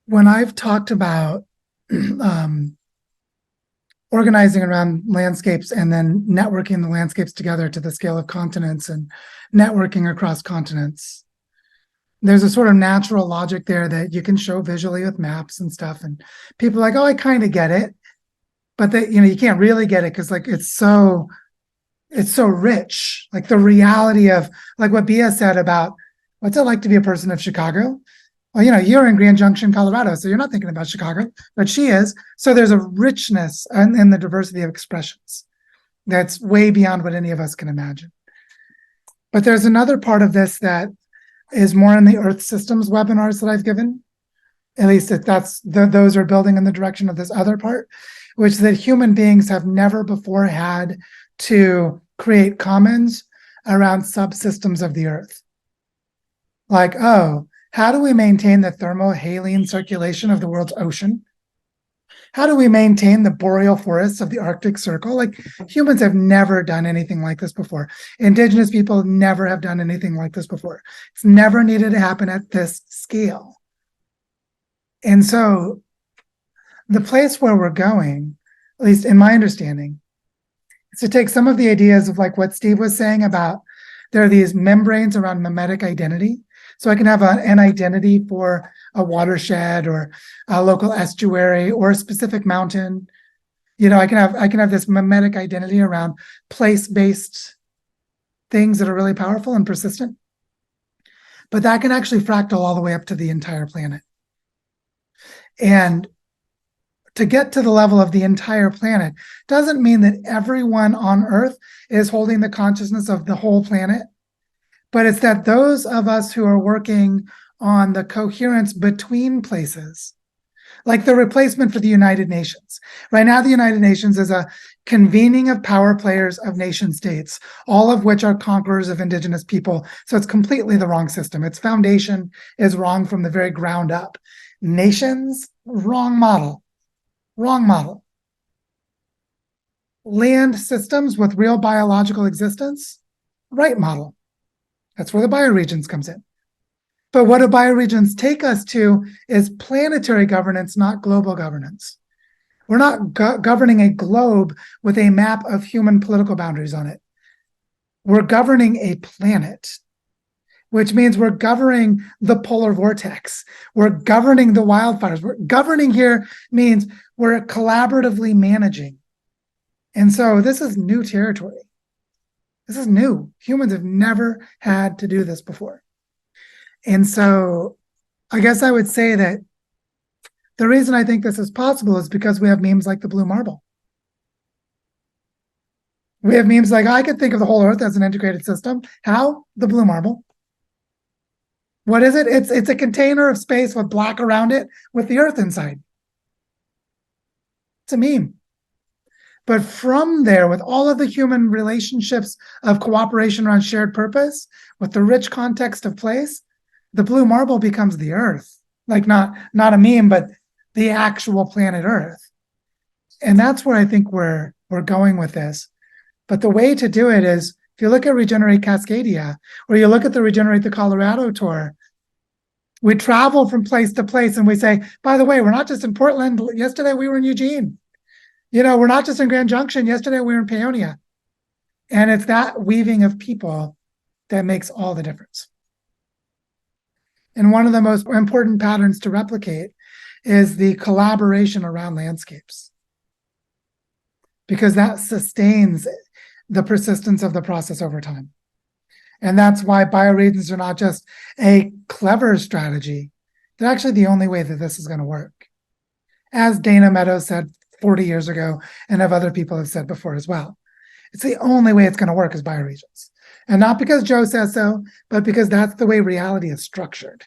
When I've talked about um, organizing around landscapes and then networking the landscapes together to the scale of continents and networking across continents, there's a sort of natural logic there that you can show visually with maps and stuff. And people are like, oh, I kind of get it. But that, you can't really get it because like it's so rich. Like the reality of like what Bia said about what's it like to be a person of Chicago? Well, you're in Grand Junction, Colorado, so you're not thinking about Chicago, but she is. So there's a richness in the diversity of expressions that's way beyond what any of us can imagine. But there's another part of this that is more in the Earth Systems webinars that I've given. At least those are building in the direction of this other part, which is that human beings have never before had to create commons around subsystems of the Earth. Like, oh, how do we maintain the thermohaline circulation of the world's ocean? How do we maintain the boreal forests of the Arctic Circle? Like humans have never done anything like this before. Indigenous people never have done anything like this before. It's never needed to happen at this scale. And so the place where we're going, at least in my understanding, is to take some of the ideas of like what Steve was saying about there are these membranes around mimetic identity. So I can have an identity for a watershed or a local estuary or a specific mountain. I can have this mimetic identity around place-based things that are really powerful and persistent. But that can actually fractal all the way up to the entire planet. And to get to the level of the entire planet doesn't mean that everyone on Earth is holding the consciousness of the whole planet, but it's that those of us who are working on the coherence between places, like the replacement for the United Nations. Right now, the United Nations is a convening of power players of nation states, all of which are conquerors of indigenous people. So it's completely the wrong system. Its foundation is wrong from the very ground up. Nations, wrong model. Wrong model. Land systems with real biological existence, right model. That's where the bioregions comes in. But what do bioregions take us to is planetary governance, not global governance. We're not governing a globe with a map of human political boundaries on it. We're governing a planet, which means we're governing the polar vortex. We're governing the wildfires. Governing here means we're collaboratively managing. And so this is new territory. This is new. Humans have never had to do this before. And so I guess I would say that the reason I think this is possible is because we have memes like the blue marble. We have memes like, I could think of the whole Earth as an integrated system. How? The blue marble. What is it? It's a container of space with black around it with the Earth inside. It's a meme. But from there, with all of the human relationships of cooperation around shared purpose, with the rich context of place, the blue marble becomes the Earth. Like not a meme, but the actual planet Earth. And that's where I think we're going with this. But the way to do it is, if you look at Regenerate Cascadia, or you look at the Regenerate the Colorado tour, we travel from place to place and we say, by the way, we're not just in Portland. Yesterday we were in Eugene. We're not just in Grand Junction. Yesterday we were in Paonia. And it's that weaving of people that makes all the difference. And one of the most important patterns to replicate is the collaboration around landscapes, because that sustains the persistence of the process over time. And that's why bioregions are not just a clever strategy. They're actually the only way that this is going to work. As Dana Meadows said 40 years ago, and other people have said before as well. It's the only way it's going to work is bioregions. And not because Joe says so, but because that's the way reality is structured.